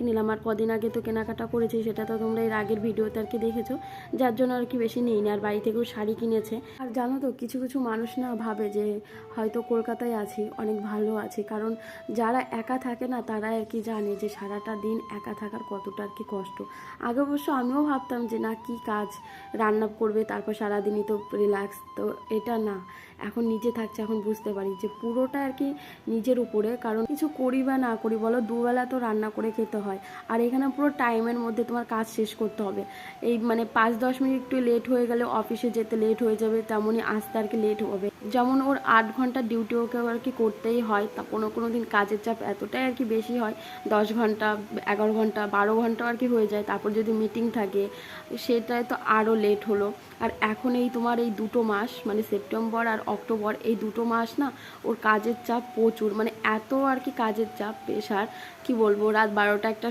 নিলাম। আর কদিন আগে তো কেনাকাটা করেছি, সেটা তো তোমরা এর আগের ভিডিওতে আর কি দেখেছো, যার জন্য আর কি বেশি নিইনি। আর বাড়ি থেকেও শাড়ি কিনেছে। আর জানো তো কিছু কিছু মানুষ না ভাবে যে হয়তো কলকাতায় আছি, অনেক ভালো আছি, কারণ যারা একা থাকে না তারা আর কি জানে যে সারাটা দিন একা থাকার কতটা আর কি কষ্ট। আগে অবশ্য আমিও ভাবতাম যে না, কি কাজ, রান্না করবে তারপর সারাদিনই তো রিল্যাক্স, তো এটা না, এখন নিজে থাকছে এখন বুঝতে পারি যে পুরোটা আর কি নিজের উপরে। কারণ কিছু করি বা না করি বলো, দুবেলা তো রান্না করে খেতে হয়। আর এখানে পুরো টাইমের মধ্যে তোমার কাজ শেষ করতে হবে। এই মানে 5-10 মিনিট একটু লেট হয়ে গেলে অফিসে যেতে লেট হয়ে যাবে, তেমনই আসতে আর কি লেট হবে। যেমন ওর 8 ঘন্টা ডিউটি ওকে আর কি করতেই হয়, তা কোনো দিন কাজের চাপ এতটাই আর কি বেশি হয়, 10 ঘন্টা, 11 ঘন্টা, 12 ঘন্টা আর কি হয়ে যায়। তারপর যদি মিটিং থাকে সেটায় তো আরও লেট হলো। আর এখন এই তোমার এই 2 মাস মানে সেপ্টেম্বর আর অক্টোবর, এই 2 মাস না ওর কাজের চাপ প্রচুর, মানে এত আর কি কাজের চাপ, প্রেশার কি বলবো। রাত 12টা 1টা